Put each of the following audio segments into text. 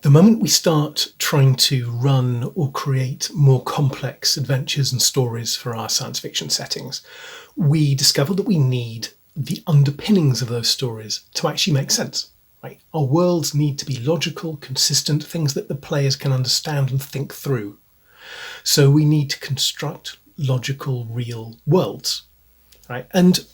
The moment we start trying to run or create more complex adventures and stories for our science fiction settings, we discover that we need the underpinnings of those stories to actually make sense. Right? Our worlds need to be logical, consistent, things that the players can understand and think through. So we need to construct logical, real worlds. Right? And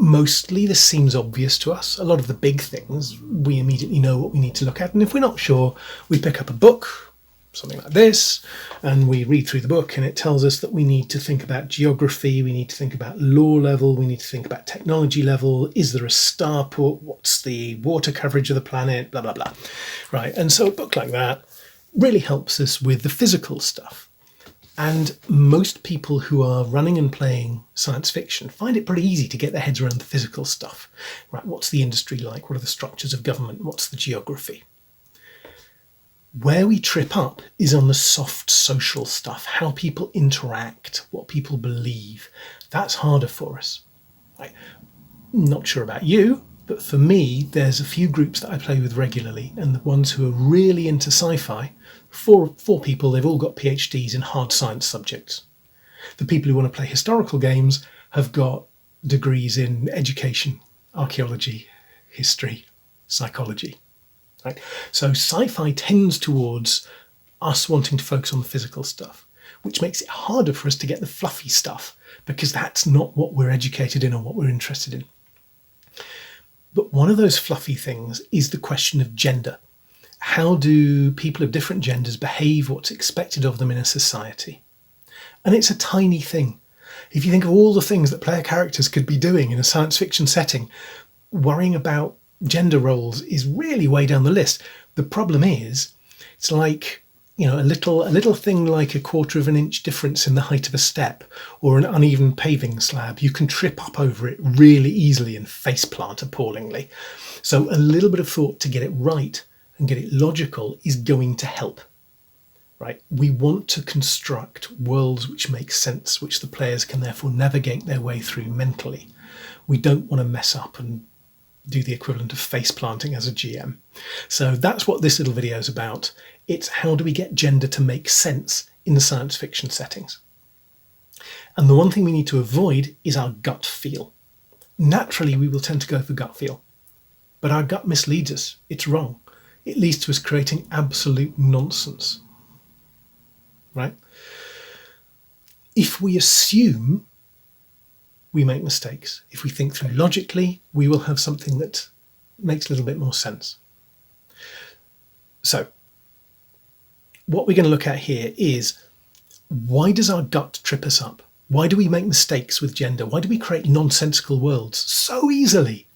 mostly this seems obvious to us. A lot of the big things, we immediately know what we need to look at. And if we're not sure, we pick up a book, something like this, and we read through the book, and it tells us that we need to think about geography, we need to think about law level, we need to think about technology level. Is there a starport? What's the water coverage of the planet? Blah, blah, blah. Right. And so a book like that really helps us with the physical stuff. And most people who are running and playing science fiction find it pretty easy to get their heads around the physical stuff. Right? What's the industry like? What are the structures of government? What's the geography? Where we trip up is on the soft social stuff, how people interact, what people believe. That's harder for us. Right? Not sure about you, but for me, there's a few groups that I play with regularly, and the ones who are really into sci-fi, four people, they've all got PhDs in hard science subjects. The people who want to play historical games have got degrees in education, archaeology, history, psychology. Right? So sci-fi tends towards us wanting to focus on the physical stuff, which makes it harder for us to get the fluffy stuff, because that's not what we're educated in or what we're interested in. But one of those fluffy things is the question of gender. How do people of different genders behave? What's expected of them in a society? And it's a tiny thing. If you think of all the things that player characters could be doing in a science fiction setting, worrying about gender roles is really way down the list. The problem is, it's like, a little thing like a quarter of an inch difference in the height of a step or an uneven paving slab. You can trip up over it really easily and faceplant appallingly. So a little bit of thought to get it right and get it logical is going to help. Right? We want to construct worlds which make sense, which the players can therefore navigate their way through mentally. We don't want to mess up and do the equivalent of face planting as a GM. So that's what this little video is about. It's how do we get gender to make sense in the science fiction settings. And the one thing we need to avoid is our gut feel. Naturally, we will tend to go for gut feel, but our gut misleads us. It's wrong. It leads to us creating absolute nonsense. Right? If we assume, we make mistakes. If we think through logically, we will have something that makes a little bit more sense. So, what we're going to look at here is, why does our gut trip us up? Why do we make mistakes with gender? Why do we create nonsensical worlds so easily?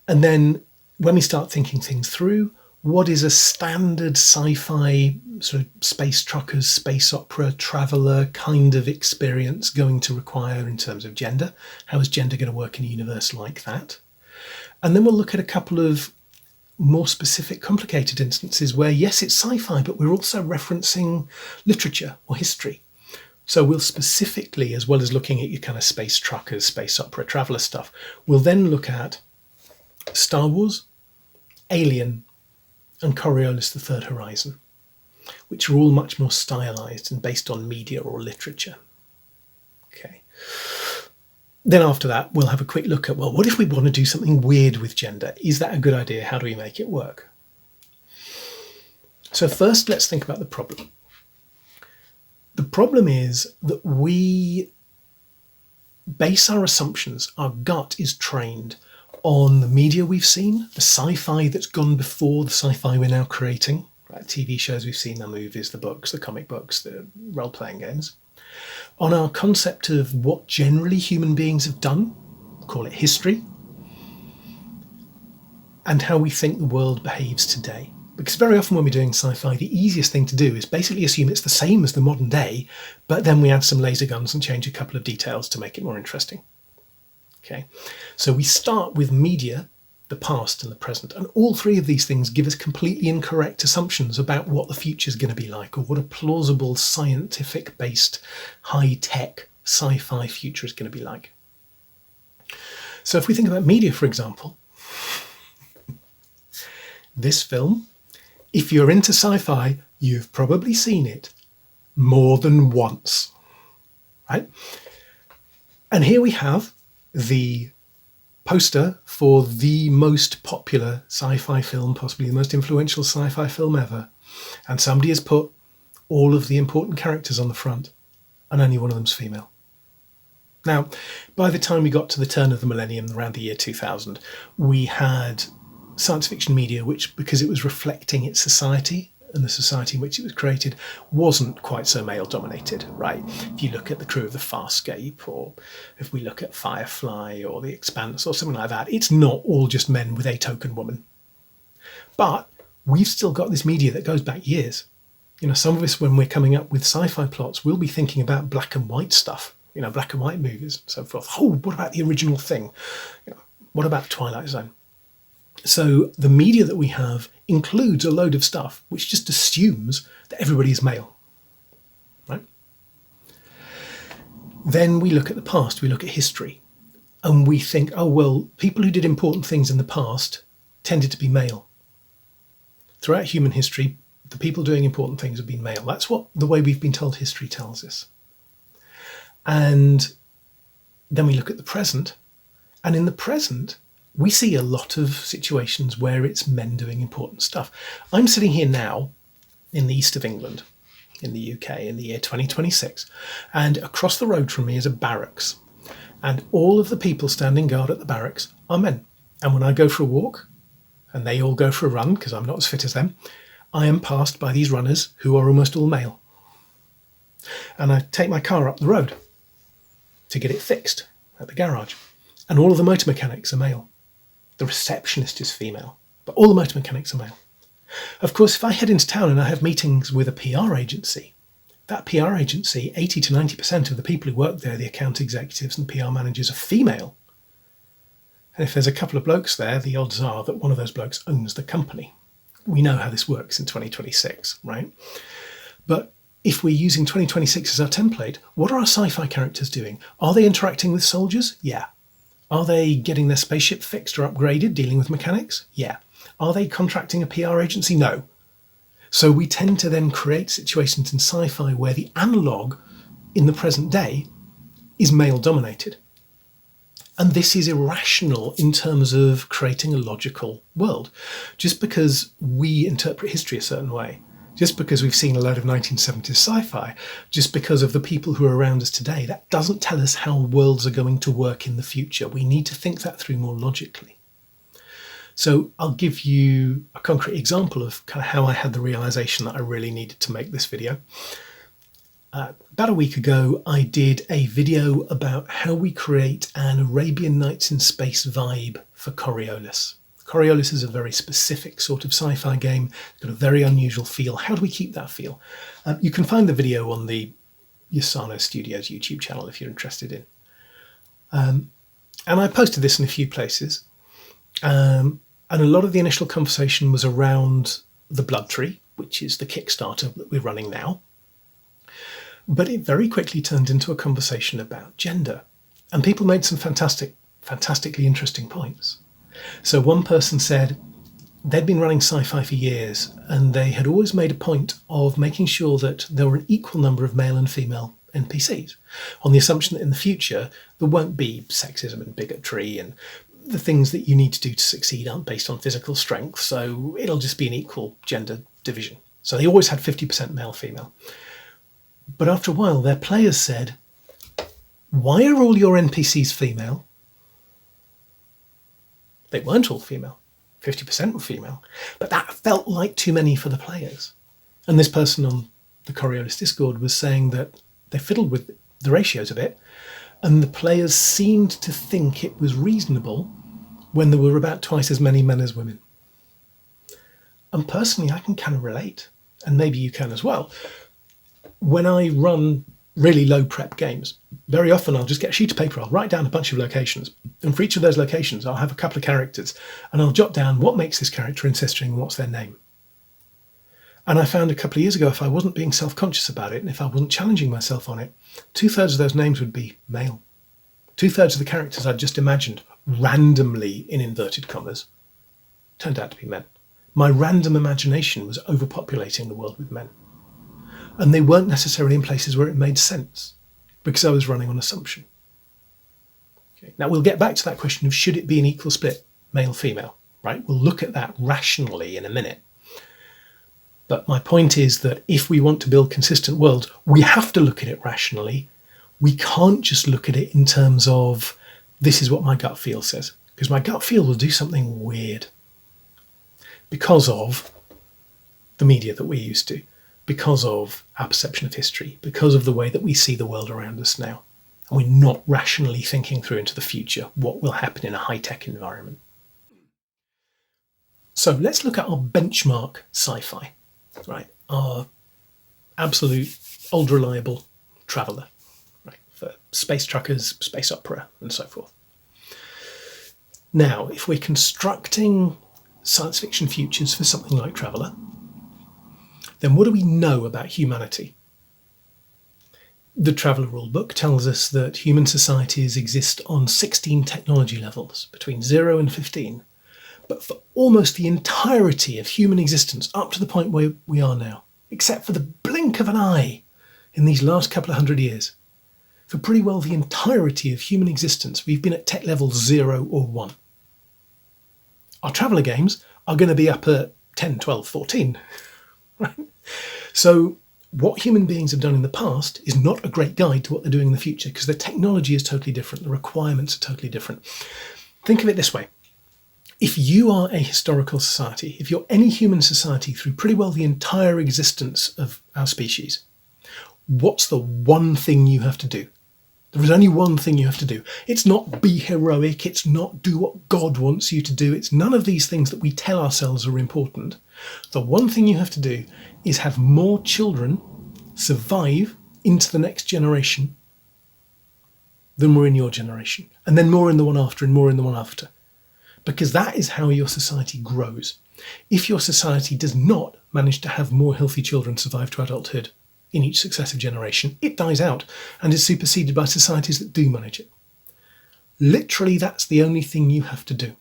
And then, when we start thinking things through, what is a standard sci-fi sort of space truckers, space opera, traveller kind of experience going to require in terms of gender? How is gender going to work in a universe like that? And then we'll look at a couple of more specific, complicated instances where, yes, it's sci-fi, but we're also referencing literature or history. So we'll specifically, as well as looking at your kind of space truckers, space opera, traveller stuff, we'll then look at Star Wars, Alien, and Coriolis the Third Horizon, which are all much more stylized and based on media or literature. Okay. Then after that, we'll have a quick look at, well, what if we want to do something weird with gender? Is that a good idea? How do we make it work? So first, let's think about the problem. The problem is that we base our assumptions, our gut is trained on the media we've seen, the sci-fi that's gone before, the sci-fi we're now creating, right? TV shows we've seen, the movies, the books, the comic books, the role-playing games, on our concept of what generally human beings have done, call it history, and how we think the world behaves today. Because very often when we're doing sci-fi, the easiest thing to do is basically assume it's the same as the modern day, but then we add some laser guns and change a couple of details to make it more interesting. Okay, so we start with media, the past and the present, and all three of these things give us completely incorrect assumptions about what the future is going to be like, or what a plausible scientific-based high-tech sci-fi future is going to be like. So if we think about media, for example, this film if you're into sci-fi, you've probably seen it more than once, right? And here we have the poster for the most popular sci-fi film, possibly the most influential sci-fi film ever. And somebody has put all of the important characters on the front, and only one of them's female. Now, by the time we got to the turn of the millennium, around the year 2000, we had science fiction media which, because it was reflecting its society and the society in which it was created, wasn't quite so male-dominated, right? If you look at the crew of The Farscape, or if we look at Firefly or The Expanse or something like that, it's not all just men with a token woman. But we've still got this media that goes back years. Some of us, when we're coming up with sci-fi plots, we'll be thinking about black and white stuff, black and white movies and so forth. Oh, what about the original thing? What about Twilight Zone? So the media that we have includes a load of stuff which just assumes that everybody is male, right? Then we look at the past, we look at history, and we think, oh, well, people who did important things in the past tended to be male. Throughout human history, the people doing important things have been male. That's what the way we've been told history tells us. And then we look at the present, and in the present, we see a lot of situations where it's men doing important stuff. I'm sitting here now in the east of England, in the UK, in the year 2026, and across the road from me is a barracks. And all of the people standing guard at the barracks are men. And when I go for a walk, and they all go for a run, because I'm not as fit as them, I am passed by these runners who are almost all male. And I take my car up the road to get it fixed at the garage. And all of the motor mechanics are male. The receptionist is female, but all the motor mechanics are male. Of course, if I head into town and I have meetings with a PR agency, that PR agency, 80 to 90% of the people who work there, the account executives and PR managers, are female. And if there's a couple of blokes there, the odds are that one of those blokes owns the company. We know how this works in 2026, right? But if we're using 2026 as our template, what are our sci-fi characters doing? Are they interacting with soldiers? Yeah. Are they getting their spaceship fixed or upgraded, dealing with mechanics? Yeah. Are they contracting a PR agency? No. So we tend to then create situations in sci-fi where the analogue in the present day is male-dominated. And this is irrational in terms of creating a logical world. Just because we interpret history a certain way, just because we've seen a load of 1970s sci-fi, just because of the people who are around us today, that doesn't tell us how worlds are going to work in the future. We need to think that through more logically. So I'll give you a concrete example of kind of how I had the realization that I really needed to make this video. About a week ago, I did a video about how we create an Arabian Nights in Space vibe for Coriolis. Coriolis is a very specific sort of sci-fi game. It's got a very unusual feel. How do we keep that feel? You can find the video on the Yasano Studios YouTube channel if you're interested in. And I posted this in a few places. And a lot of the initial conversation was around the Blood Tree, which is the Kickstarter that we're running now. But it very quickly turned into a conversation about gender. And people made some fantastically interesting points. So one person said they'd been running sci-fi for years, and they had always made a point of making sure that there were an equal number of male and female NPCs, on the assumption that in the future there won't be sexism and bigotry, and the things that you need to do to succeed aren't based on physical strength, so it'll just be an equal gender division. So they always had 50% male-female. But after a while, their players said, why are all your NPCs female? They weren't all female. 50% were female. But that felt like too many for the players. And this person on the Coriolis Discord was saying that they fiddled with the ratios a bit, and the players seemed to think it was reasonable when there were about twice as many men as women. And personally, I can kind of relate, and maybe you can as well. When I run really low prep games, very often I'll just get a sheet of paper, I'll write down a bunch of locations, and for each of those locations I'll have a couple of characters, and I'll jot down what makes this character interesting and what's their name. And I found a couple of years ago, if I wasn't being self-conscious about it, and if I wasn't challenging myself on it, 2/3 of those names would be male. 2/3 of the characters I'd just imagined randomly, in inverted commas, turned out to be men. My random imagination was overpopulating the world with men. And they weren't necessarily in places where it made sense, because I was running on assumption. Okay. Now, we'll get back to that question of should it be an equal split, male-female, right? We'll look at that rationally in a minute. But my point is that if we want to build consistent worlds, we have to look at it rationally. We can't just look at it in terms of, this is what my gut feel says. Because my gut feel will do something weird. Because of the media that we're used to. Because of our perception of history. Because of the way that we see the world around us now. And we're not rationally thinking through into the future what will happen in a high-tech environment. So let's look at our benchmark sci-fi. Right, our absolute old reliable traveller, right, for space truckers, space opera, and so forth. Now, if we're constructing science fiction futures for something like Traveller, then what do we know about humanity? The Traveller rulebook tells us that human societies exist on 16 technology levels, between 0 and 15. But for almost the entirety of human existence, up to the point where we are now, except for the blink of an eye in these last couple of hundred years, for pretty well the entirety of human existence, we've been at tech level 0 or 1. Our Traveller games are going to be up at 10, 12, 14. Right? So what human beings have done in the past is not a great guide to what they're doing in the future, because the technology is totally different, the requirements are totally different. Think of it this way. If you are a historical society, if you're any human society through pretty well the entire existence of our species, what's the one thing you have to do? There is only one thing you have to do. It's not be heroic, it's not do what God wants you to do, it's none of these things that we tell ourselves are important. The one thing you have to do is have more children survive into the next generation than were in your generation, and then more in the one after and more in the one after. Because that is how your society grows. If your society does not manage to have more healthy children survive to adulthood in each successive generation, it dies out and is superseded by societies that do manage it. Literally, that's the only thing you have to do.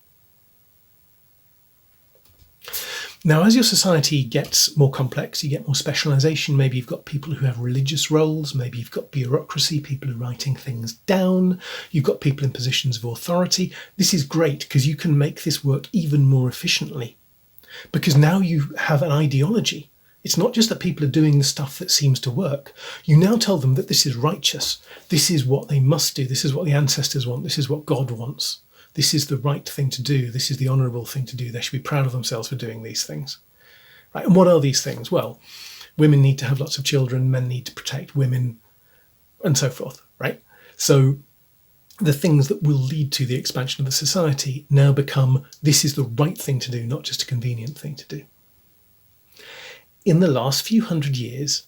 Now, as your society gets more complex, you get more specialisation. Maybe you've got people who have religious roles. Maybe you've got bureaucracy, people who are writing things down. You've got people in positions of authority. This is great because you can make this work even more efficiently. Because now you have an ideology. It's not just that people are doing the stuff that seems to work. You now tell them that this is righteous. This is what they must do. This is what the ancestors want. This is what God wants. This is the right thing to do. This is the honourable thing to do. They should be proud of themselves for doing these things. Right? And what are these things? Well, women need to have lots of children, men need to protect women, and so forth. Right? So the things that will lead to the expansion of the society now become, this is the right thing to do, not just a convenient thing to do. In the last few hundred years,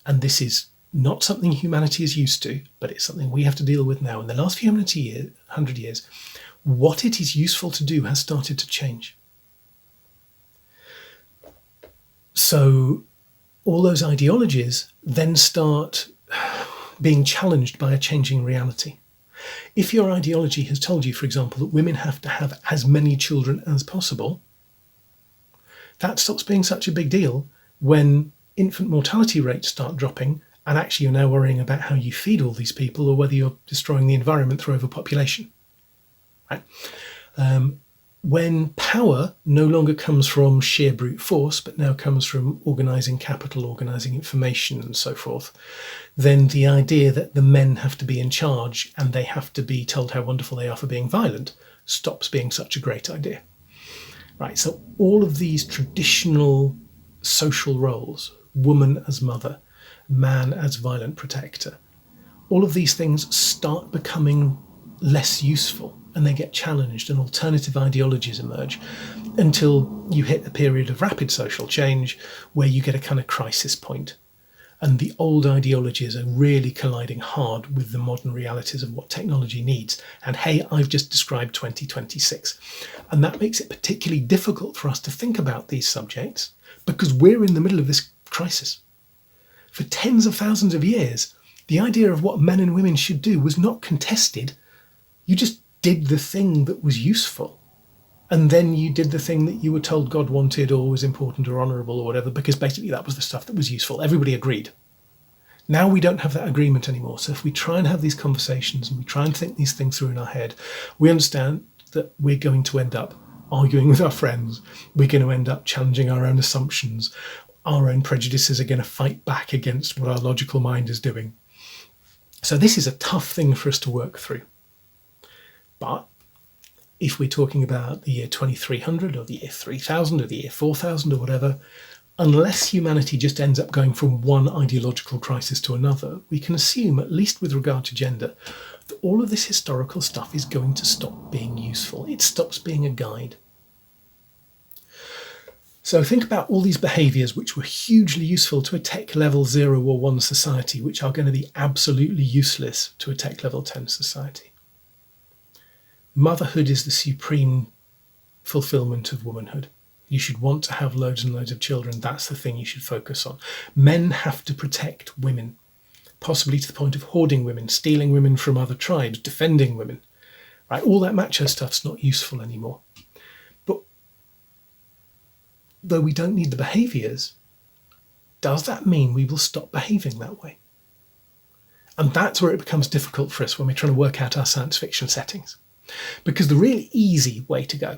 and this is not something humanity is used to, but it's something we have to deal with now. In the last few hundred years, what it is useful to do has started to change. So all those ideologies then start being challenged by a changing reality. If your ideology has told you, for example, that women have to have as many children as possible, that stops being such a big deal when infant mortality rates start dropping and actually you're now worrying about how you feed all these people or whether you're destroying the environment through overpopulation. Right? When power no longer comes from sheer brute force, but now comes from organising capital, organising information and so forth, then the idea that the men have to be in charge and they have to be told how wonderful they are for being violent stops being such a great idea. Right, so all of these traditional social roles, woman as mother, man as violent protector, all of these things start becoming less useful and they get challenged and alternative ideologies emerge until you hit a period of rapid social change where you get a kind of crisis point and the old ideologies are really colliding hard with the modern realities of what technology needs. And hey, I've just described 2026. And that makes it particularly difficult for us to think about these subjects because we're in the middle of this crisis. For tens of thousands of years, the idea of what men and women should do was not contested. You just did the thing that was useful. and then you did the thing that you were told God wanted or was important or honourable or whatever, because basically that was the stuff that was useful. Everybody agreed. Now we don't have that agreement anymore. So if we try and have these conversations and we try and think these things through in our head, we understand that we're going to end up arguing with our friends. We're going to end up challenging our own assumptions. Our own prejudices are going to fight back against what our logical mind is doing. So this is a tough thing for us to work through. But if we're talking about the year 2300 or the year 3000 or the year 4000 or whatever, unless humanity just ends up going from one ideological crisis to another, we can assume, at least with regard to gender, that all of this historical stuff is going to stop being useful. It stops being a guide. So think about all these behaviours which were hugely useful to a tech level 0 or 1 society, which are going to be absolutely useless to a tech level 10 society. Motherhood is the supreme fulfillment of womanhood. You should want to have loads and loads of children. That's the thing you should focus on. Men have to protect women, possibly to the point of hoarding women, stealing women from other tribes, defending women. Right? All that macho stuff's not useful anymore. But though we don't need the behaviours, does that mean we will stop behaving that way? And that's where it becomes difficult for us when we're trying to work out our science fiction settings. Because the really easy way to go,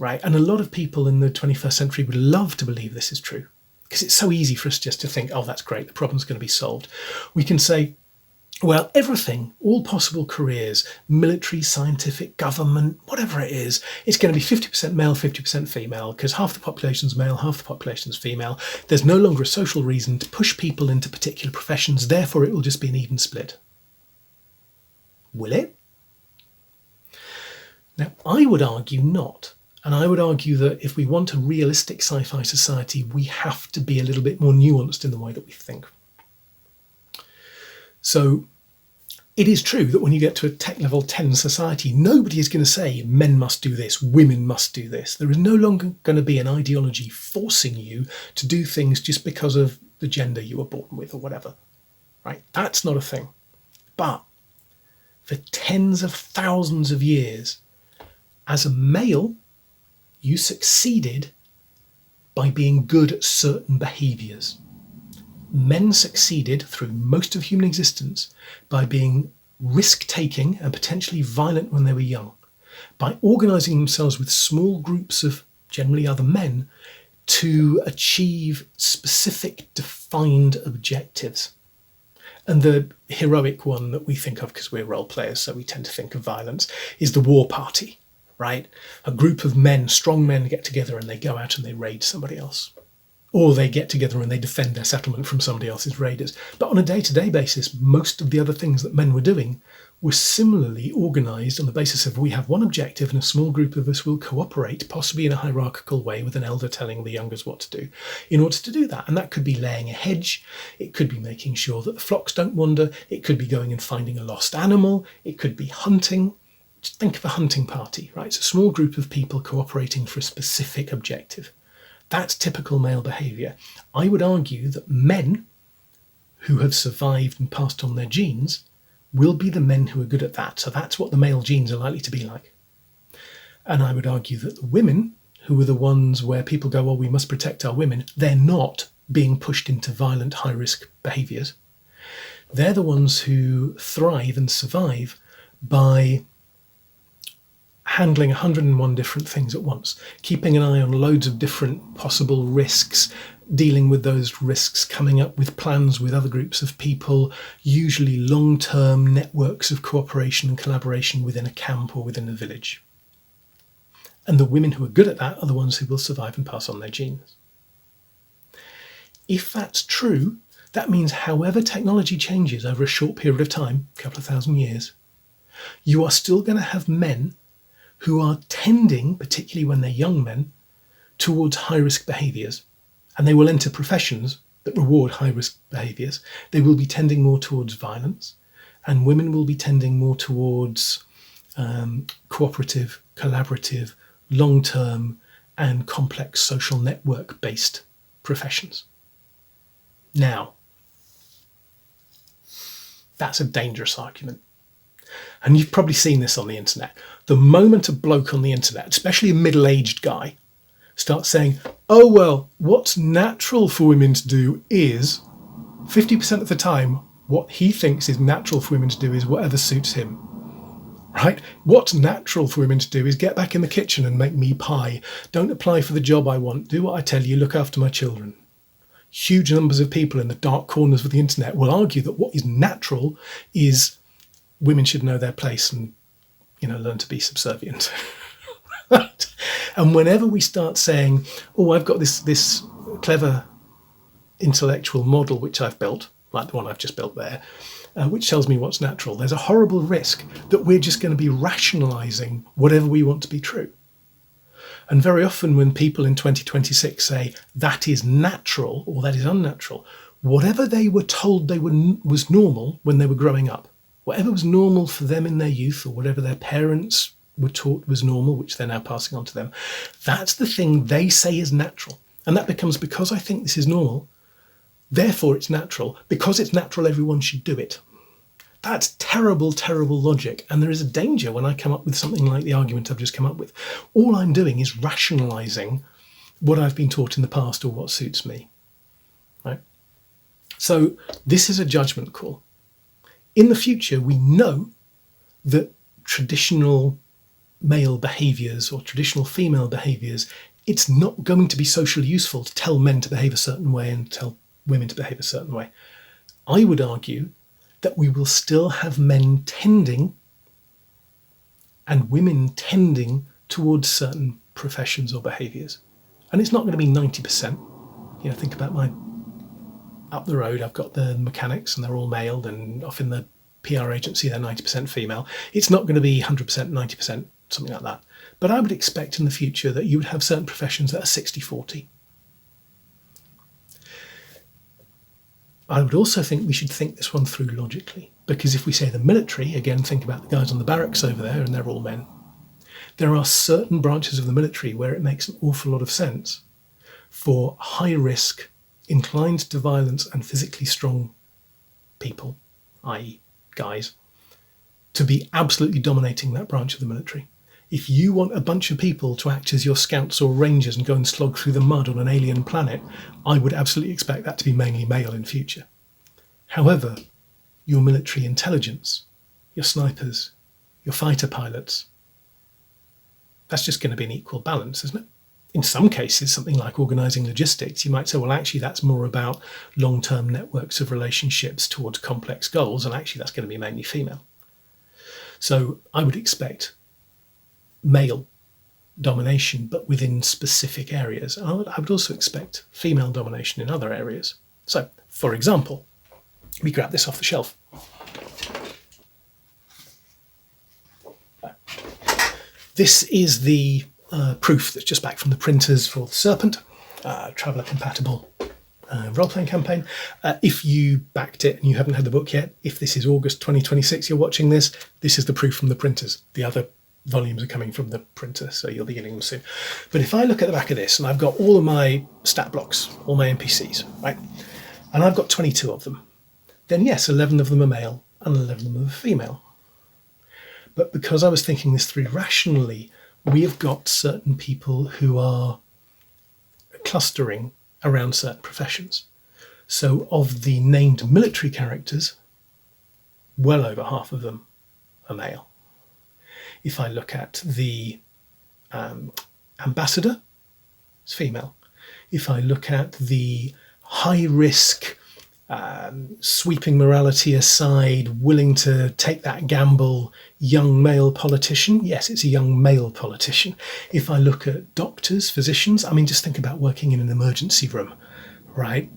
right, and a lot of people in the 21st century would love to believe this is true, because it's so easy for us just to think, oh, that's great, the problem's going to be solved. We can say, well, everything, all possible careers, military, scientific, government, whatever it is, it's going to be 50% male, 50% female, because half the population's male, half the population's female. There's no longer a social reason to push people into particular professions, therefore it will just be an even split. Will it? Now, I would argue not. And I would argue that if we want a realistic sci-fi society, we have to be a little bit more nuanced in the way that we think. So it is true that when you get to a tech level 10 society, nobody is going to say men must do this, women must do this. There is no longer going to be an ideology forcing you to do things just because of the gender you were born with or whatever. Right? That's not a thing. But for tens of thousands of years, as a male, you succeeded by being good at certain behaviours. Men succeeded through most of human existence by being risk-taking and potentially violent when they were young, by organising themselves with small groups of generally other men to achieve specific defined objectives. And the heroic one that we think of, because we're role players, so we tend to think of violence, is the war party. Right? A group of men, strong men, get together and they go out and they raid somebody else. Or they get together and they defend their settlement from somebody else's raiders. But on a day-to-day basis, most of the other things that men were doing were similarly organised on the basis of we have one objective and a small group of us will cooperate, possibly in a hierarchical way with an elder telling the youngers what to do, in order to do that. And that could be laying a hedge, it could be making sure that the flocks don't wander, it could be going and finding a lost animal, it could be hunting. Just think of a hunting party, right? It's a small group of people cooperating for a specific objective. That's typical male behaviour. I would argue that men who have survived and passed on their genes will be the men who are good at that. So that's what the male genes are likely to be like. And I would argue that the women, who are the ones where people go, well, we must protect our women, they're not being pushed into violent, high-risk behaviours. They're the ones who thrive and survive by handling 101 different things at once, keeping an eye on loads of different possible risks, dealing with those risks, coming up with plans with other groups of people, usually long-term networks of cooperation and collaboration within a camp or within a village. And the women who are good at that are the ones who will survive and pass on their genes. If that's true, that means however technology changes over a short period of time, a couple of thousand years, you are still going to have men who are tending, particularly when they're young men, towards high-risk behaviours. And they will enter professions that reward high-risk behaviours. They will be tending more towards violence, and women will be tending more towards cooperative, collaborative, long-term, and complex social network-based professions. Now, that's a dangerous argument. And you've probably seen this on the internet. The moment a bloke on the internet, especially a middle-aged guy, starts saying, oh, well, what's natural for women to do is, 50% of the time, what he thinks is natural for women to do is whatever suits him. Right? What's natural for women to do is get back in the kitchen and make me pie. Don't apply for the job I want. Do what I tell you. Look after my children. Huge numbers of people in the dark corners of the internet will argue that what is natural is women should know their place and, learn to be subservient. Right? And whenever we start saying, oh, I've got this clever intellectual model which I've built, like the one I've just built there, which tells me what's natural, there's a horrible risk that we're just going to be rationalising whatever we want to be true. And very often when people in 2026 say that is natural or that is unnatural, whatever they were told was normal when they were growing up, whatever was normal for them in their youth or whatever their parents were taught was normal, which they're now passing on to them, that's the thing they say is natural. And that becomes, because I think this is normal, therefore it's natural. Because it's natural, everyone should do it. That's terrible, terrible logic. And there is a danger when I come up with something like the argument I've just come up with. All I'm doing is rationalising what I've been taught in the past or what suits me. Right? So this is a judgment call. In the future, we know that traditional male behaviours or traditional female behaviours, it's not going to be socially useful to tell men to behave a certain way and tell women to behave a certain way. I would argue that we will still have men tending and women tending towards certain professions or behaviours. And it's not going to be 90%. Think about up the road, I've got the mechanics and they're all male, and off in the PR agency, they're 90% female. It's not going to be 100%, 90%, something like that. But I would expect in the future that you would have certain professions that are 60-40. I would also think we should think this one through logically, because if we say the military, again, think about the guys on the barracks over there, and they're all men. There are certain branches of the military where it makes an awful lot of sense for high risk, inclined to violence and physically strong people, i.e. guys, to be absolutely dominating that branch of the military. If you want a bunch of people to act as your scouts or rangers and go and slog through the mud on an alien planet, I would absolutely expect that to be mainly male in future. However, your military intelligence, your snipers, your fighter pilots, that's just going to be an equal balance, isn't it? In some cases, something like organising logistics, you might say, well, actually, that's more about long-term networks of relationships towards complex goals, and actually that's going to be mainly female. So I would expect male domination, but within specific areas. And I would also expect female domination in other areas. So, for example, we grab this off the shelf. This is the proof that's just back from the printers for the Serpent, Traveller compatible role-playing campaign. If you backed it and you haven't had the book yet, if this is August 2026 you're watching this, this is the proof from the printers. The other volumes are coming from the printer, so you'll be getting them soon. But if I look at the back of this, and I've got all of my stat blocks, all my NPCs, right? And I've got 22 of them. Then yes, 11 of them are male and 11 of them are female. But because I was thinking this through rationally, we have got certain people who are clustering around certain professions. So of the named military characters, well over half of them are male. If I look at the ambassador, it's female. If I look at the high-risk, sweeping morality aside, willing to take that gamble, young male politician, yes, it's a young male politician. If I look at doctors, physicians, just think about working in an emergency room, right?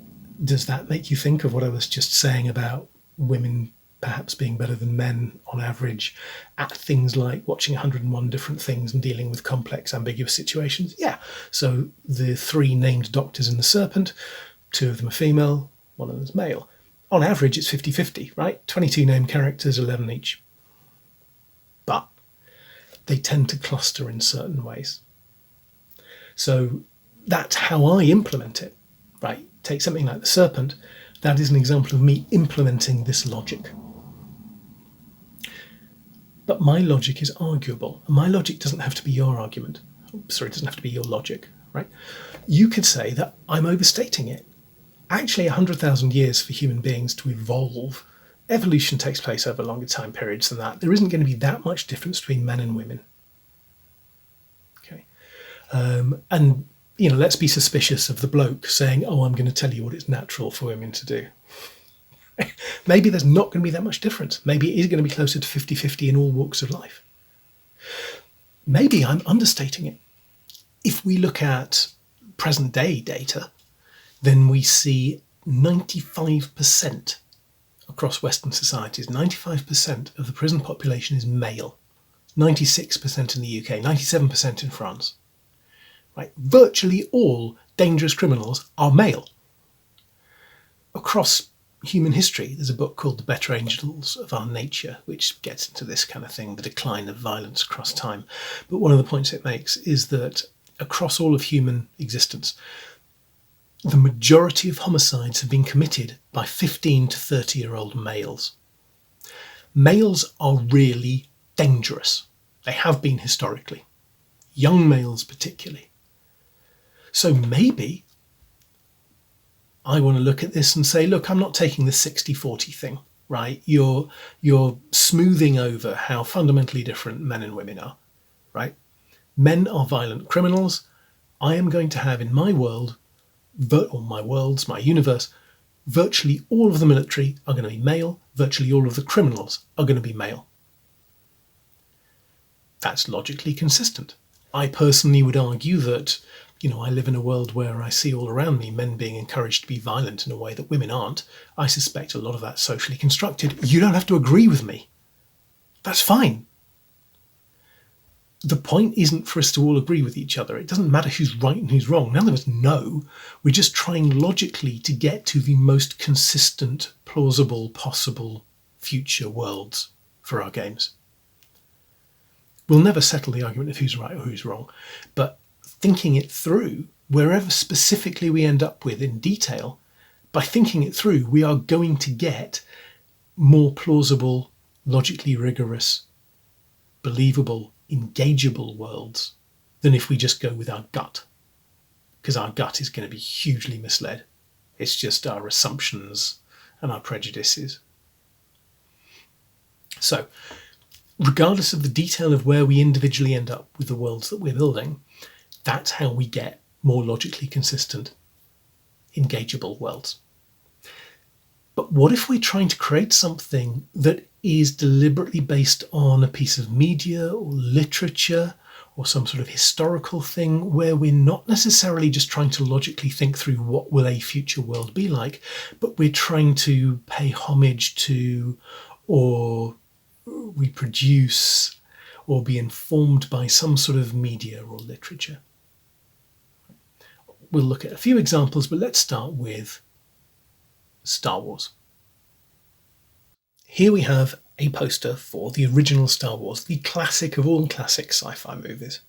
Does that make you think of what I was just saying about women perhaps being better than men on average at things like watching 101 different things and dealing with complex, ambiguous situations? Yeah. So the 3 named doctors in the Serpent, 2 of them are female, 1 of them is male. On average, it's 50-50, right? 22 named characters, 11 each. But they tend to cluster in certain ways. So that's how I implement it, right? Take something like the Serpent. That is an example of me implementing this logic. But my logic is arguable. And my logic doesn't have to be your argument. Sorry, it doesn't have to be your logic, right? You could say that I'm overstating it. Actually, 100,000 years for human beings to evolve. Evolution takes place over longer time periods than that. There isn't going to be that much difference between men and women. Okay. And, let's be suspicious of the bloke saying, oh, I'm going to tell you what it's natural for women to do. Maybe there's not going to be that much difference. Maybe it is going to be closer to 50-50 in all walks of life. Maybe I'm understating it. If we look at present day data, then we see 95% across Western societies, 95% of the prison population is male. 96% in the UK, 97% in France. Right? Virtually all dangerous criminals are male. Across human history, there's a book called The Better Angels of Our Nature, which gets into this kind of thing, the decline of violence across time. But one of the points it makes is that across all of human existence, the majority of homicides have been committed by 15 to 30-year-old males. Males are really dangerous. They have been historically. Young males particularly. So maybe I want to look at this and say, look, I'm not taking the 60-40 thing, right? You're smoothing over how fundamentally different men and women are, right? Men are violent criminals. I am going to have in my world, or my worlds, my universe, virtually all of the military are going to be male. Virtually all of the criminals are going to be male. That's logically consistent. I personally would argue that, I live in a world where I see all around me men being encouraged to be violent in a way that women aren't. I suspect a lot of that's socially constructed. You don't have to agree with me. That's fine. The point isn't for us to all agree with each other. It doesn't matter who's right and who's wrong. None of us know. We're just trying logically to get to the most consistent, plausible, possible future worlds for our games. We'll never settle the argument of who's right or who's wrong, but thinking it through, wherever specifically we end up with in detail, by thinking it through, we are going to get more plausible, logically rigorous, believable, engageable worlds than if we just go with our gut. Because our gut is going to be hugely misled. It's just our assumptions and our prejudices. So, regardless of the detail of where we individually end up with the worlds that we're building, that's how we get more logically consistent, engageable worlds. But what if we're trying to create something that is deliberately based on a piece of media or literature or some sort of historical thing where we're not necessarily just trying to logically think through what will a future world be like, but we're trying to pay homage to or reproduce or be informed by some sort of media or literature? We'll look at a few examples, but let's start with Star Wars. Here we have a poster for the original Star Wars, the classic of all classic sci-fi movies.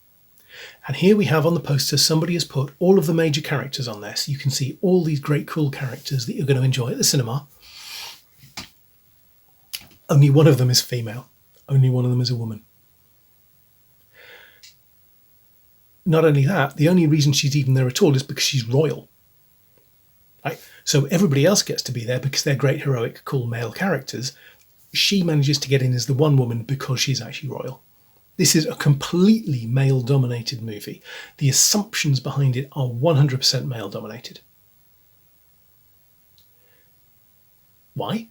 And here we have on the poster, somebody has put all of the major characters on there, so you can see all these great cool characters that you're going to enjoy at the cinema. Only one of them is female. Only one of them is a woman. Not only that, the only reason she's even there at all is because she's royal. Right? So everybody else gets to be there because they're great, heroic, cool male characters. She manages to get in as the one woman because she's actually royal. This is a completely male-dominated movie. The assumptions behind it are 100% male-dominated. Why?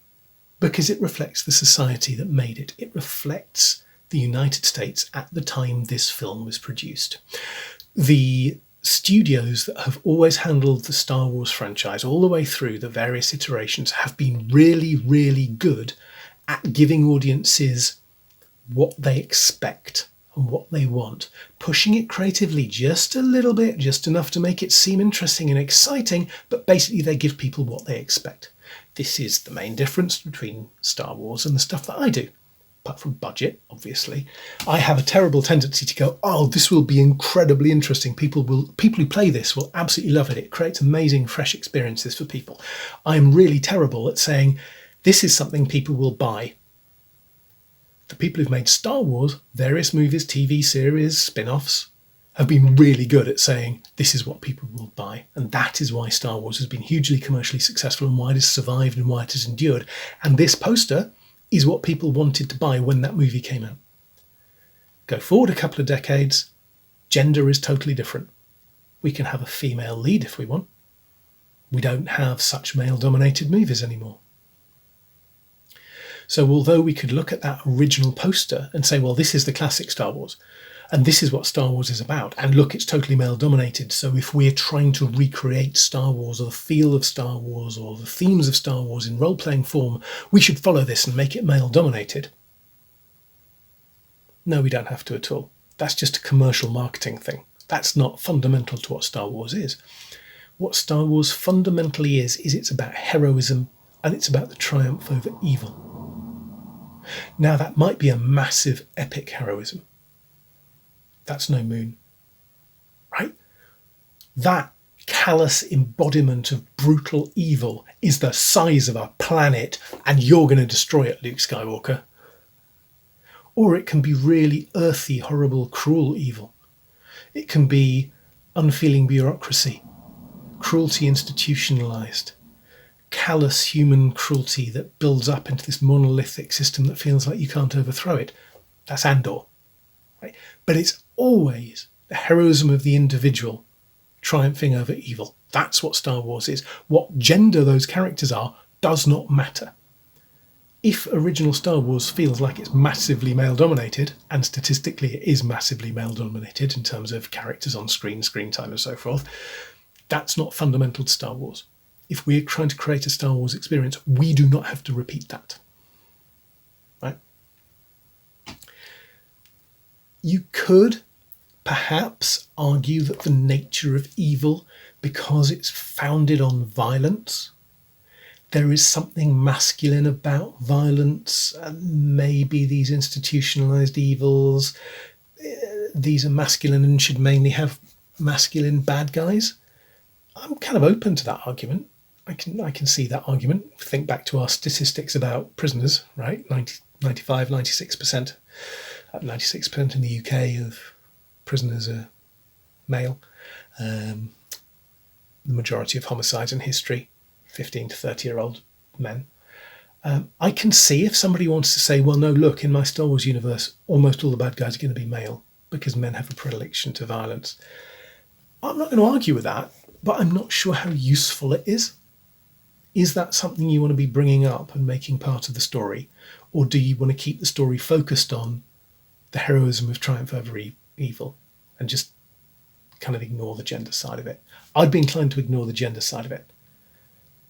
Because it reflects the society that made it. It reflects the United States at the time this film was produced. The studios that have always handled the Star Wars franchise all the way through the various iterations have been really, really good at giving audiences what they expect and what they want, pushing it creatively just a little bit, just enough to make it seem interesting and exciting, but basically they give people what they expect. This is the main difference between Star Wars and the stuff that I do. Apart from budget, obviously. I have a terrible tendency to go, oh, this will be incredibly interesting. People who play this will absolutely love it. It creates amazing, fresh experiences for people. I'm really terrible at saying, this is something people will buy. the people who've made Star Wars, various movies, TV series, spin-offs, have been really good at saying this is what people will buy. And that is why Star Wars has been hugely commercially successful and why it has survived and why it has endured. And this poster is what people wanted to buy when that movie came out. Go forward a couple of decades, gender is totally different. We can have a female lead if we want. We don't have such male-dominated movies anymore. So although we could look at that original poster and say, well, this is the classic Star Wars, and this is what Star Wars is about, and look, it's totally male-dominated, so if we're trying to recreate Star Wars or the feel of Star Wars or the themes of Star Wars in role-playing form, we should follow this and make it male-dominated. No, we don't have to at all. That's just a commercial marketing thing. That's not fundamental to what Star Wars is. What Star Wars fundamentally is it's about heroism and it's about the triumph over evil. Now, that might be a massive, epic heroism. That's no Moon, right? That callous embodiment of brutal evil is the size of a planet and you're going to destroy it, Luke Skywalker. Or it can be really earthy, horrible, cruel evil. It can be unfeeling bureaucracy, cruelty institutionalized, callous human cruelty that builds up into this monolithic system that feels like you can't overthrow it. That's Andor. Right? But it's always the heroism of the individual triumphing over evil. That's what Star Wars is. What gender those characters are does not matter. If original Star Wars feels like it's massively male-dominated, and statistically it is massively male-dominated in terms of characters on screen, screen time and so forth, that's not fundamental to Star Wars. If we're trying to create a Star Wars experience, we do not have to repeat that. Right? You could perhaps argue that the nature of evil, because it's founded on violence, there is something masculine about violence, and maybe these institutionalized evils, these are masculine and should mainly have masculine bad guys. I'm kind of open to that argument. I can see that argument. Think back to our statistics about prisoners, right? 95, 96%. 96% in the UK of prisoners are male. The majority of homicides in history, 15 to 30-year-old men. I can see if somebody wants to say, well, no, look, in my Star Wars universe, almost all the bad guys are going to be male because men have a predilection to violence. I'm not going to argue with that, but I'm not sure how useful it is. Is that something you want to be bringing up and making part of the story? Or do you want to keep the story focused on the heroism of triumph over evil and just kind of ignore the gender side of it? I'd be inclined to ignore the gender side of it.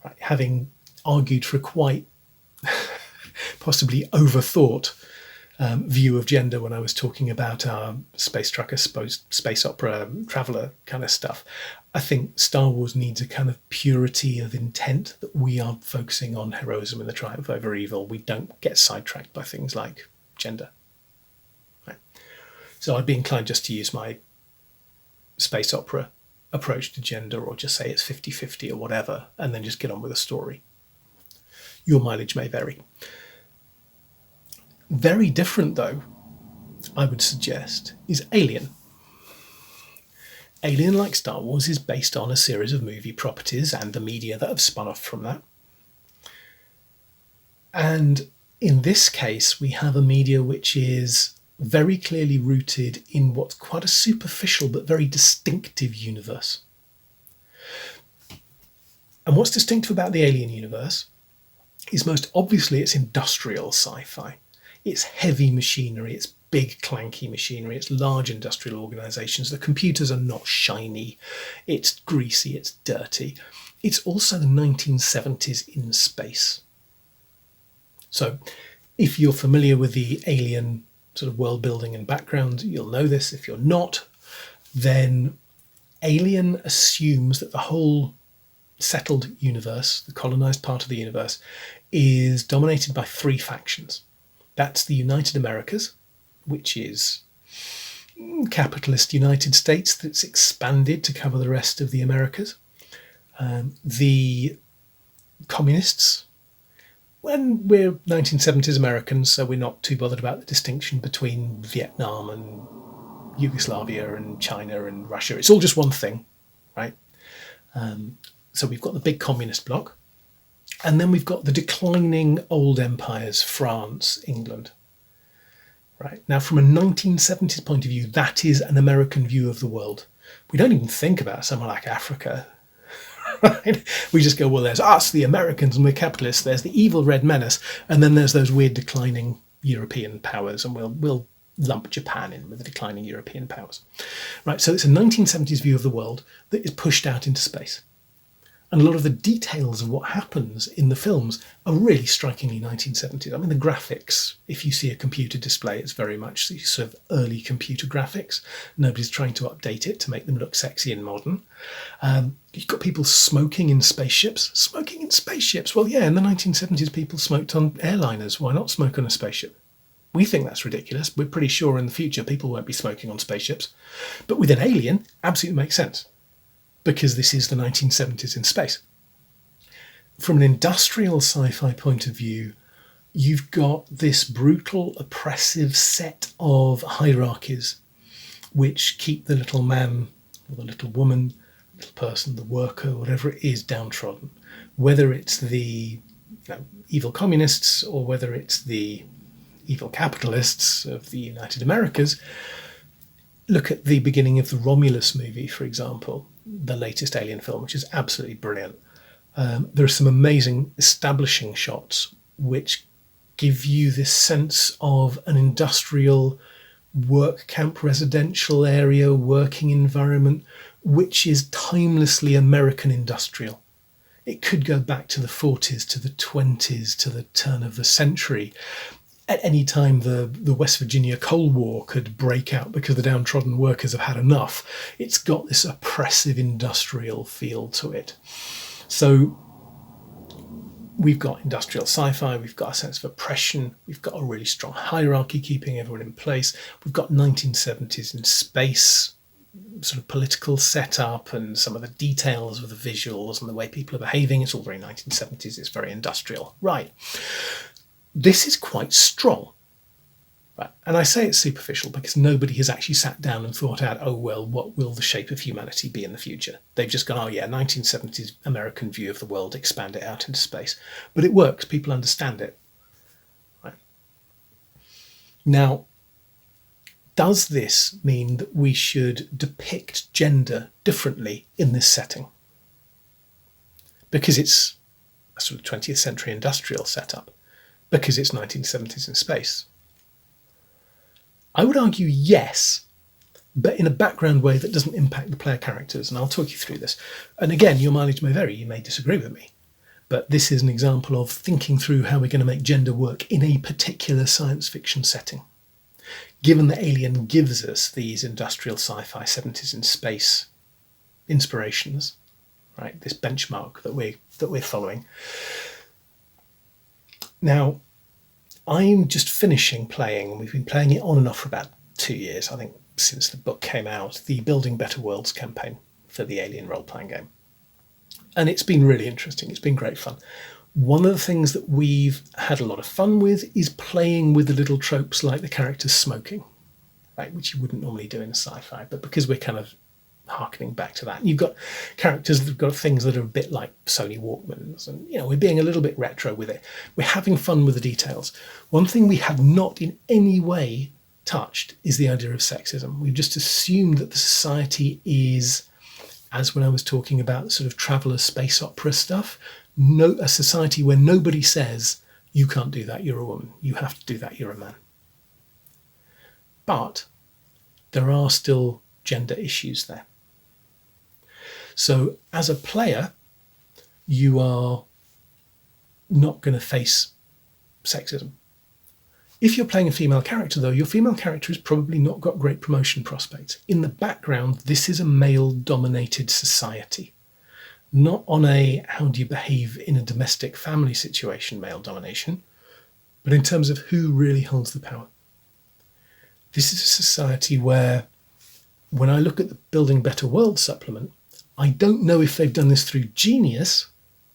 Right? Having argued for a quite possibly overthought view of gender when I was talking about our space trucker, space opera, traveller kind of stuff. I think Star Wars needs a kind of purity of intent that we are focusing on heroism and the triumph over evil. We don't get sidetracked by things like gender. Right? So I'd be inclined just to use my space opera approach to gender, or just say it's 50-50 or whatever, and then just get on with the story. Your mileage may vary. Very different, though, I would suggest, is Alien. Alien, like Star Wars, is based on a series of movie properties and the media that have spun off from that. And in this case, we have a media which is very clearly rooted in what's quite a superficial but very distinctive universe. And what's distinctive about the Alien universe is most obviously it's industrial sci-fi. It's heavy machinery, it's big clanky machinery, it's large industrial organisations. The computers are not shiny, it's greasy, it's dirty. It's also the 1970s in space. So if you're familiar with the Alien sort of world building and background, you'll know this. If you're not, then Alien assumes that the whole settled universe, the colonised part of the universe, is dominated by three factions. That's the United Americas, which is capitalist United States that's expanded to cover the rest of the Americas. The communists, when we're 1970s Americans, so we're not too bothered about the distinction between Vietnam and Yugoslavia and China and Russia. It's all just one thing, right? So we've got the big communist bloc, and then we've got the declining old empires, France, England. Right. Now, from a 1970s point of view, that is an American view of the world. We don't even think about somewhere like Africa. Right? We just go, well, there's us, the Americans, and we're capitalists. There's the evil red menace, and then there's those weird declining European powers, and we'll lump Japan in with the declining European powers. Right. So it's a 1970s view of the world that is pushed out into space. And a lot of the details of what happens in the films are really strikingly 1970s. I mean, the graphics, if you see a computer display, it's very much sort of early computer graphics. Nobody's trying to update it to make them look sexy and modern. You've got people smoking in spaceships. Smoking in spaceships? Well, yeah, in the 1970s, people smoked on airliners. Why not smoke on a spaceship? We think that's ridiculous. We're pretty sure in the future people won't be smoking on spaceships. But with an alien, absolutely makes sense, because this is the 1970s in space. From an industrial sci-fi point of view, you've got this brutal, oppressive set of hierarchies which keep the little man or the little woman, the little person, the worker, whatever it is, downtrodden. Whether it's the evil communists or whether it's the evil capitalists of the United Americas. Look at the beginning of the Romulus movie, for example, the latest Alien film, which is absolutely brilliant. There are some amazing establishing shots which give you this sense of an industrial work camp, residential area, working environment, which is timelessly American industrial. It could go back to the 40s, to the 20s, to the turn of the century. At any time, the West Virginia Coal War could break out because the downtrodden workers have had enough. It's got this oppressive industrial feel to it. So we've got industrial sci-fi, we've got a sense of oppression, we've got a really strong hierarchy keeping everyone in place, we've got 1970s in space, sort of political setup and some of the details of the visuals and the way people are behaving. It's all very 1970s, it's very industrial. Right. This is quite strong. Right. And I say it's superficial because nobody has actually sat down and thought out, oh, well, what will the shape of humanity be in the future? They've just gone, oh, yeah, 1970s American view of the world, expand it out into space. But it works. People understand it. Right. Now, does this mean that we should depict gender differently in this setting? Because it's a sort of 20th century industrial setup. Because it's 1970s in space? I would argue yes, but in a background way that doesn't impact the player characters, and I'll talk you through this. And again, your mileage may vary, you may disagree with me, but this is an example of thinking through how we're going to make gender work in a particular science fiction setting. Given that Alien gives us these industrial sci-fi 70s in space inspirations, right, this benchmark that we're following. Now, I'm just finishing playing, and we've been playing it on and off for about 2 years, I think, since the book came out, the Building Better Worlds campaign for the Alien role-playing game. And it's been really interesting. It's been great fun. One of the things that we've had a lot of fun with is playing with the little tropes like the characters smoking, right, which you wouldn't normally do in a sci-fi, but because we're kind of harkening back to that. And you've got characters that have got things that are a bit like Sony Walkmans, and we're being a little bit retro with it. We're having fun with the details. One thing we have not in any way touched is the idea of sexism. We've just assumed that the society is, as when I was talking about sort of traveller space opera stuff, a society where nobody says, you can't do that, you're a woman. You have to do that, you're a man. But there are still gender issues there. So as a player, you are not going to face sexism. If you're playing a female character, though, your female character has probably not got great promotion prospects. In the background, this is a male-dominated society. Not on a how do you behave in a domestic family situation, male domination, but in terms of who really holds the power. This is a society where, when I look at the Building Better World supplement, I don't know if they've done this through genius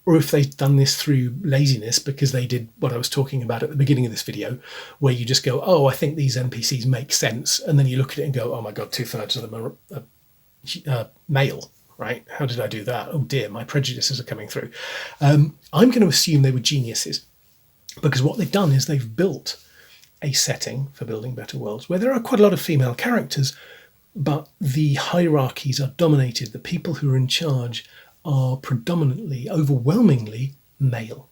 or if they've done this through laziness because they did what I was talking about at the beginning of this video, where you just go, oh, I think these NPCs make sense. And then you look at it and go, oh my God, 2/3 of them are male, right? How did I do that? Oh dear, my prejudices are coming through. I'm going to assume they were geniuses, because what they've done is they've built a setting for Building Better Worlds where there are quite a lot of female characters, but the hierarchies are dominated. The people who are in charge are predominantly, overwhelmingly male.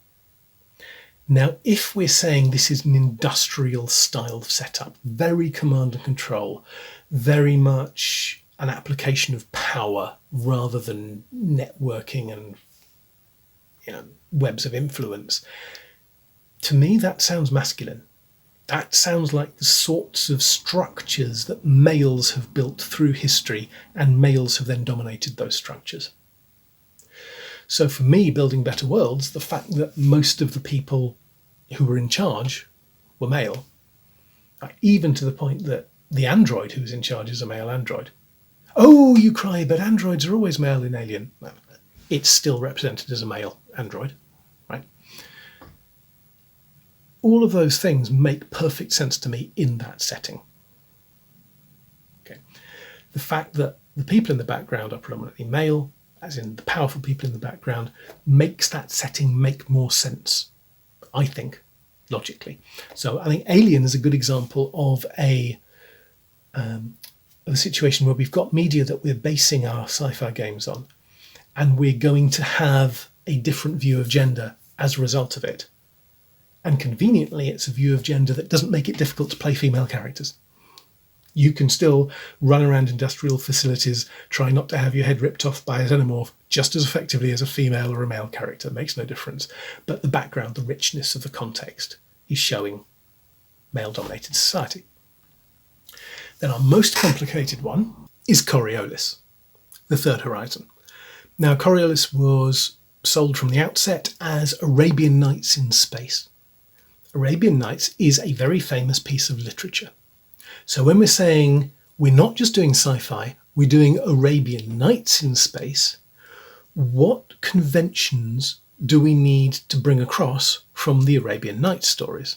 Now, if we're saying this is an industrial style setup, very command and control, very much an application of power rather than networking and webs of influence, to me that sounds masculine. That sounds like the sorts of structures that males have built through history, and males have then dominated those structures. So for me, Building Better Worlds, the fact that most of the people who were in charge were male, even to the point that the android who's in charge is a male android. Oh, you cry, but androids are always male in Alien. No, it's still represented as a male android, right? All of those things make perfect sense to me in that setting. Okay. The fact that the people in the background are predominantly male, as in the powerful people in the background, makes that setting make more sense, I think, logically. So I think Alien is a good example of a situation where we've got media that we're basing our sci-fi games on, and we're going to have a different view of gender as a result of it. And conveniently, it's a view of gender that doesn't make it difficult to play female characters. You can still run around industrial facilities, try not to have your head ripped off by a xenomorph just as effectively as a female or a male character. It makes no difference. But the background, the richness of the context is showing male-dominated society. Then our most complicated one is Coriolis, the Third Horizon. Now, Coriolis was sold from the outset as Arabian Nights in space. Arabian Nights is a very famous piece of literature. So when we're saying we're not just doing sci-fi, we're doing Arabian Nights in space, what conventions do we need to bring across from the Arabian Nights stories?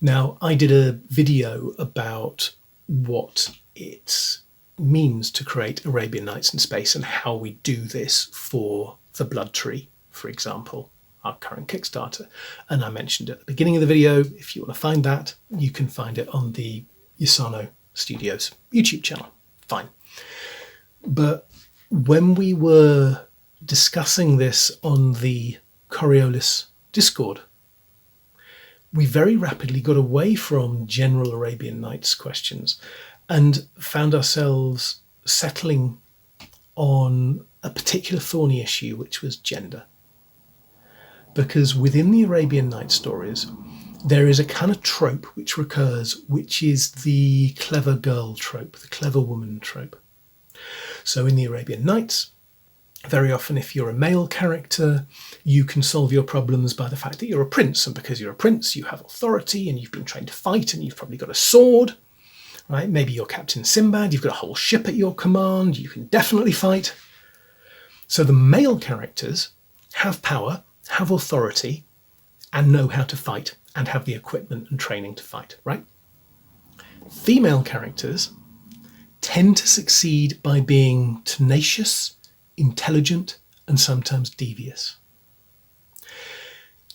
Now, I did a video about what it means to create Arabian Nights in space and how we do this for the Blood Tree, for example, our current Kickstarter. And I mentioned at the beginning of the video, if you want to find that, you can find it on the Yasano Studios YouTube channel. Fine. But when we were discussing this on the Coriolis Discord, we very rapidly got away from general Arabian Nights questions and found ourselves settling on a particular thorny issue, which was gender. Because within the Arabian Nights stories, there is a kind of trope which recurs, which is the clever girl trope, the clever woman trope. So in the Arabian Nights, very often if you're a male character, you can solve your problems by the fact that you're a prince. And because you're a prince, you have authority and you've been trained to fight and you've probably got a sword, right? Maybe you're Captain Sinbad, you've got a whole ship at your command, you can definitely fight. So the male characters have power, have authority, and know how to fight and have the equipment and training to fight, right? Female characters tend to succeed by being tenacious, intelligent, and sometimes devious.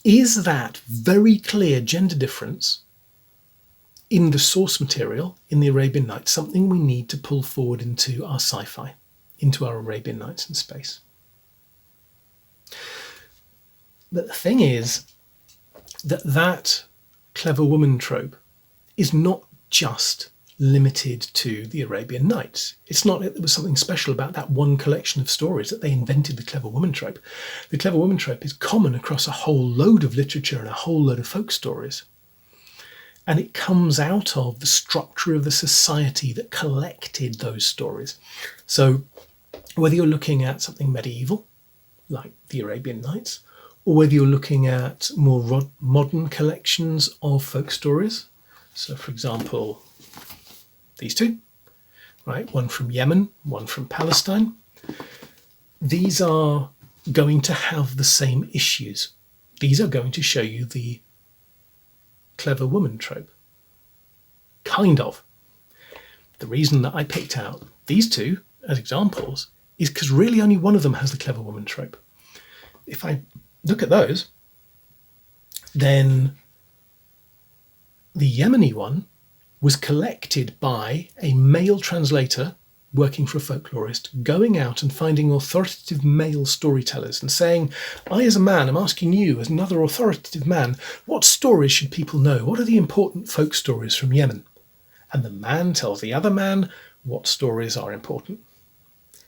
Is that very clear gender difference in the source material in the Arabian Nights something we need to pull forward into our sci-fi, into our Arabian Nights in space? But the thing is that clever woman trope is not just limited to the Arabian Nights. It's not that there was something special about that one collection of stories that they invented the clever woman trope. The clever woman trope is common across a whole load of literature and a whole load of folk stories. And it comes out of the structure of the society that collected those stories. So whether you're looking at something medieval, like the Arabian Nights, or whether you're looking at more modern collections of folk stories, so for example, these two, right? One from Yemen, one from Palestine. These are going to have the same issues. These are going to show you the clever woman trope. Kind of. The reason that I picked out these two as examples is because really only one of them has the clever woman trope. If I look at those, then the Yemeni one was collected by a male translator working for a folklorist, going out and finding authoritative male storytellers and saying, I as a man am asking you as another authoritative man, what stories should people know? What are the important folk stories from Yemen? And the man tells the other man what stories are important.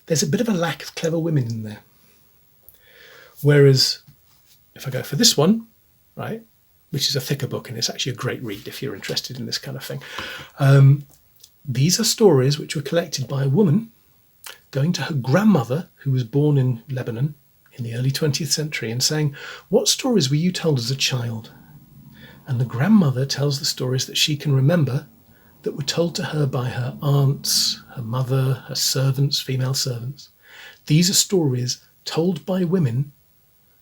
There's a bit of a lack of clever women in there. Whereas if I go for this one, right, which is a thicker book and it's actually a great read if you're interested in this kind of thing. These are stories which were collected by a woman going to her grandmother, who was born in Lebanon in the early 20th century, and saying, what stories were you told as a child? And the grandmother tells the stories that she can remember that were told to her by her aunts, her mother, her servants, female servants. These are stories told by women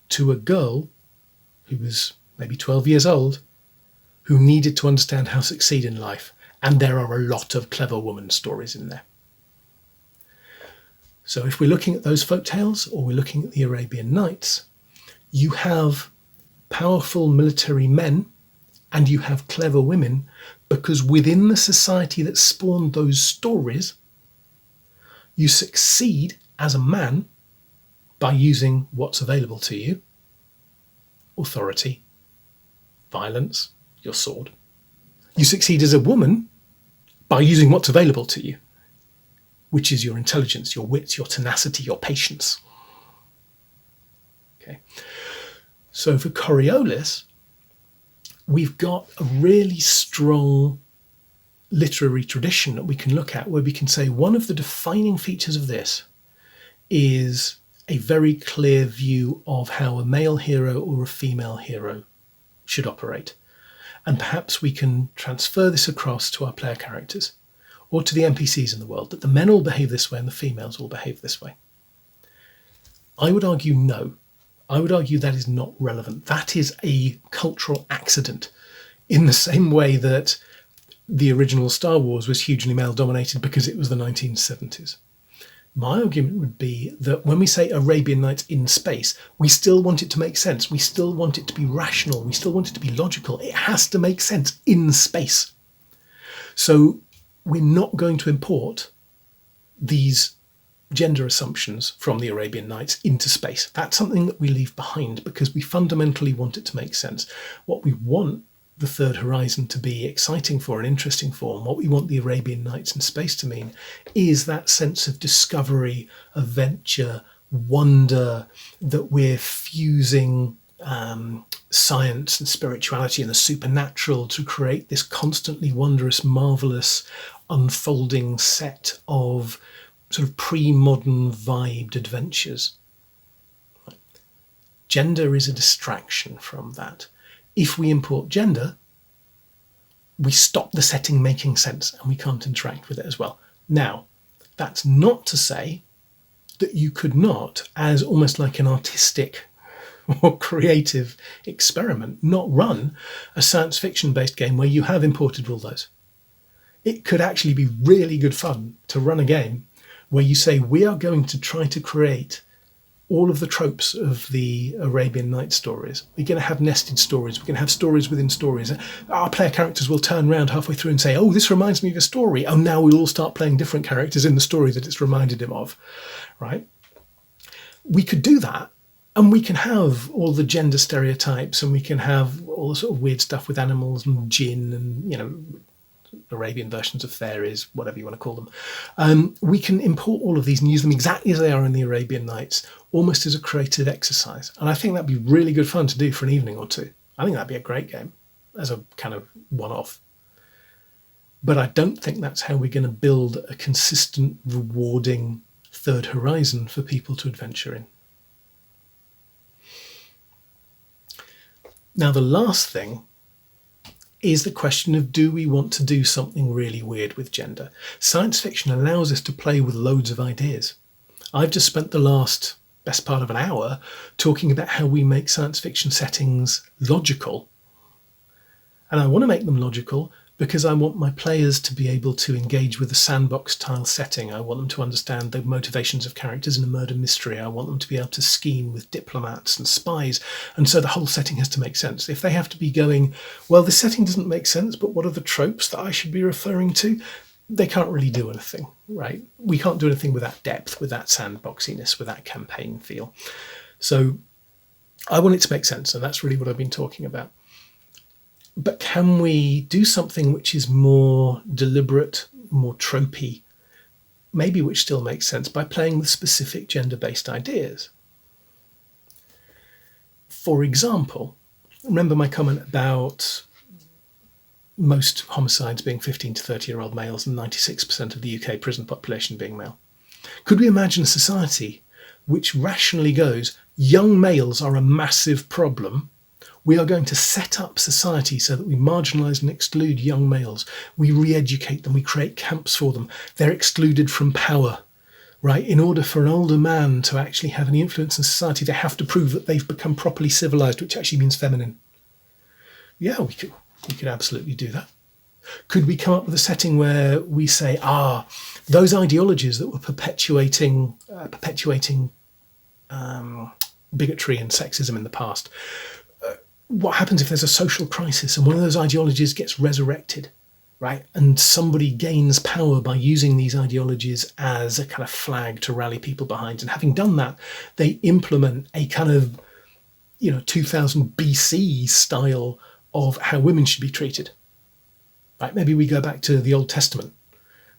to a girl who was maybe 12 years old, who needed to understand how to succeed in life. And there are a lot of clever woman stories in there. So if we're looking at those folk tales, or we're looking at the Arabian Nights, you have powerful military men and you have clever women, because within the society that spawned those stories, you succeed as a man by using what's available to you: authority, violence, your sword. You succeed as a woman by using what's available to you, which is your intelligence, your wits, your tenacity, your patience. Okay. So for Coriolis, we've got a really strong literary tradition that we can look at, where we can say one of the defining features of this is a very clear view of how a male hero or a female hero should operate. And perhaps we can transfer this across to our player characters or to the NPCs in the world, that the men all behave this way and the females all behave this way. I would argue no. I would argue that is not relevant. That is a cultural accident, in the same way that the original Star Wars was hugely male-dominated because it was the 1970s. My argument would be that when we say Arabian Nights in space, we still want it to make sense. We still want it to be rational. We still want it to be logical. It has to make sense in space. So we're not going to import these gender assumptions from the Arabian Nights into space. That's something that we leave behind because we fundamentally want it to make sense. What we want the Third Horizon to be exciting for and interesting for, and what we want the Arabian Nights in space to mean, is that sense of discovery, adventure, wonder, that we're fusing science and spirituality and the supernatural to create this constantly wondrous, marvellous, unfolding set of sort of pre-modern vibed adventures. Gender is a distraction from that. If we import gender, we stop the setting making sense and we can't interact with it as well. Now, that's not to say that you could not, as almost like an artistic or creative experiment, not run a science fiction based game where you have imported all those. It could actually be really good fun to run a game where you say, we are going to try to create all of the tropes of the Arabian Nights stories. We're going to have nested stories. We're going to have stories within stories. Our player characters will turn around halfway through and say, oh, this reminds me of a story. Oh, now we'll all start playing different characters in the story that it's reminded him of, right? We could do that, and we can have all the gender stereotypes, and we can have all the sort of weird stuff with animals and jinn and, you know, Arabian versions of fairies, whatever you want to call them. We can import all of these and use them exactly as they are in the Arabian Nights, almost as a creative exercise. And I think that'd be really good fun to do for an evening or two. I think that'd be a great game as a kind of one-off. But I don't think that's how we're going to build a consistent, rewarding Third Horizon for people to adventure in. Now, the last thing is the question of, do we want to do something really weird with gender? Science fiction allows us to play with loads of ideas. I've just spent the last best part of an hour talking about how we make science fiction settings logical. And I want to make them logical because I want my players to be able to engage with a sandbox-style setting. I want them to understand the motivations of characters in a murder mystery. I want them to be able to scheme with diplomats and spies. And so the whole setting has to make sense. If they have to be going, well, this setting doesn't make sense, but what are the tropes that I should be referring to? They can't really do anything, right? We can't do anything with that depth, with that sandboxiness, with that campaign feel. So I want it to make sense, and that's really what I've been talking about. But can we do something which is more deliberate, more tropey, maybe which still makes sense by playing with specific gender-based ideas? For example, remember my comment about most homicides being 15 to 30-year-old males and 96% of the UK prison population being male. Could we imagine a society which rationally goes, young males are a massive problem, we are going to set up society so that we marginalise and exclude young males. We re-educate them, we create camps for them. They're excluded from power, right? In order for an older man to actually have any influence in society, they have to prove that they've become properly civilised, which actually means feminine. Yeah, we could absolutely do that. Could we come up with a setting where we say, those ideologies that were perpetuating bigotry and sexism in the past, what happens if there's a social crisis and one of those ideologies gets resurrected, right? And somebody gains power by using these ideologies as a kind of flag to rally people behind. And having done that, they implement a kind of, 2000 BC style of how women should be treated, right? Maybe we go back to the Old Testament,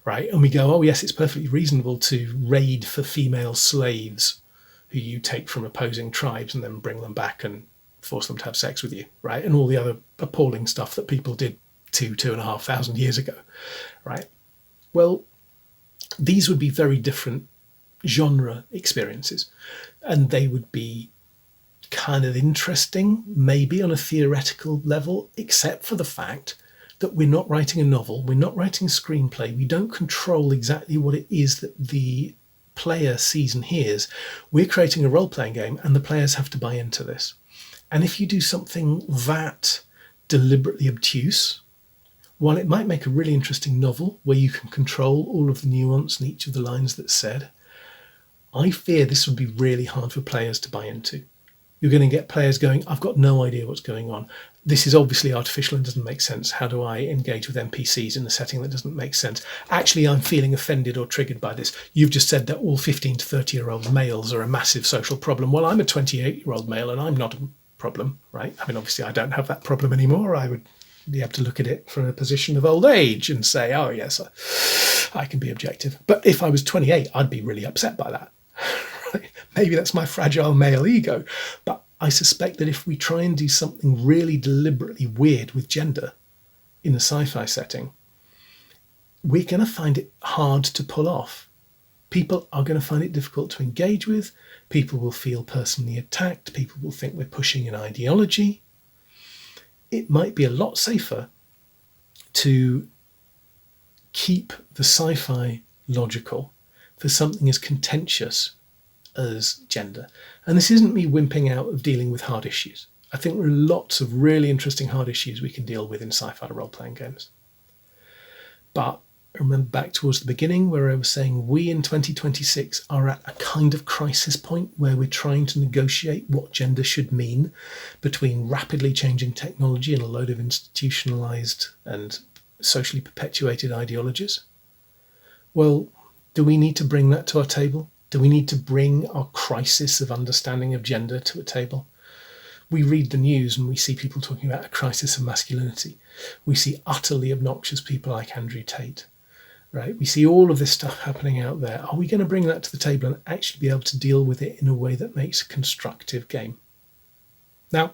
right? And we go, oh yes, it's perfectly reasonable to raid for female slaves who you take from opposing tribes and then bring them back and force them to have sex with you, right? And all the other appalling stuff that people did 2,500 years ago, right? Well, these would be very different genre experiences, and they would be kind of interesting, maybe on a theoretical level, except for the fact that we're not writing a novel, we're not writing a screenplay, we don't control exactly what it is that the player sees and hears. We're creating a role-playing game, and the players have to buy into this. And if you do something that deliberately obtuse, while it might make a really interesting novel where you can control all of the nuance in each of the lines that's said, I fear this would be really hard for players to buy into. You're going to get players going, I've got no idea what's going on. This is obviously artificial and doesn't make sense. How do I engage with NPCs in a setting that doesn't make sense? Actually, I'm feeling offended or triggered by this. You've just said that all 15 to 30-year-old males are a massive social problem. Well, I'm a 28-year-old male and I'm not a problem, right? I mean, obviously, I don't have that problem anymore. I would be able to look at it from a position of old age and say, oh, yes, I can be objective. But if I was 28, I'd be really upset by that. Right? Maybe that's my fragile male ego. But I suspect that if we try and do something really deliberately weird with gender in a sci-fi setting, we're going to find it hard to pull off. People are going to find it difficult to engage with. People will feel personally attacked. People will think we're pushing an ideology. It might be a lot safer to keep the sci-fi logical for something as contentious as gender. And this isn't me wimping out of dealing with hard issues. I think there are lots of really interesting hard issues we can deal with in sci-fi role-playing games. But remember back towards the beginning where I was saying we in 2026 are at a kind of crisis point where we're trying to negotiate what gender should mean between rapidly changing technology and a load of institutionalized and socially perpetuated ideologies. Well, do we need to bring that to our table? Do we need to bring our crisis of understanding of gender to a table? We read the news and we see people talking about a crisis of masculinity. We see utterly obnoxious people like Andrew Tate. Right? We see all of this stuff happening out there. Are we going to bring that to the table and actually be able to deal with it in a way that makes a constructive game? Now,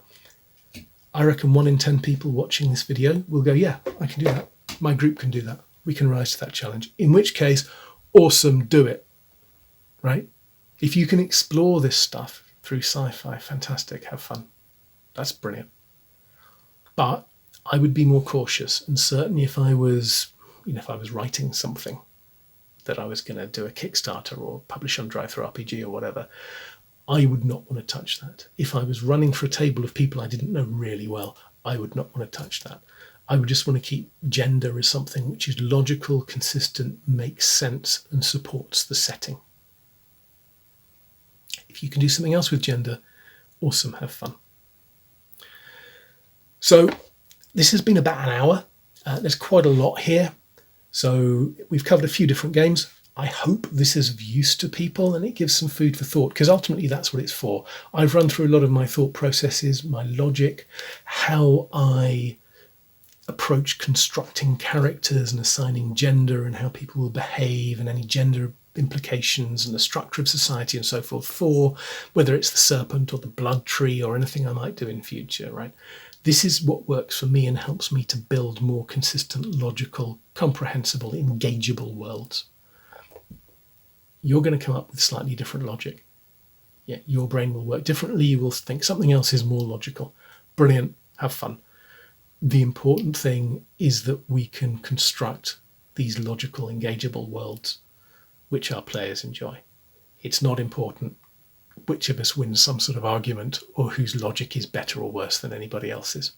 I reckon 1 in 10 people watching this video will go, yeah, I can do that. My group can do that. We can rise to that challenge. In which case, awesome, do it. Right? If you can explore this stuff through sci-fi, fantastic, have fun. That's brilliant. But I would be more cautious, and certainly if I was writing something that I was going to do a Kickstarter or publish on Drive-Thru RPG or whatever, I would not want to touch that. If I was running for a table of people I didn't know really well, I would not want to touch that. I would just want to keep gender as something which is logical, consistent, makes sense, and supports the setting. If you can do something else with gender, awesome, have fun. So this has been about an hour. There's quite a lot here. So we've covered a few different games. I hope this is of use to people and it gives some food for thought, because ultimately that's what it's for. I've run through a lot of my thought processes, my logic, how I approach constructing characters and assigning gender and how people will behave and any gender implications and the structure of society and so forth, for whether it's the serpent or the blood tree or anything I might do in future, right? This is what works for me and helps me to build more consistent, logical, comprehensible, engageable worlds. You're going to come up with slightly different logic. Yeah, your brain will work differently. You will think something else is more logical. Brilliant. Have fun. The important thing is that we can construct these logical, engageable worlds which our players enjoy. It's not important which of us wins some sort of argument or whose logic is better or worse than anybody else's.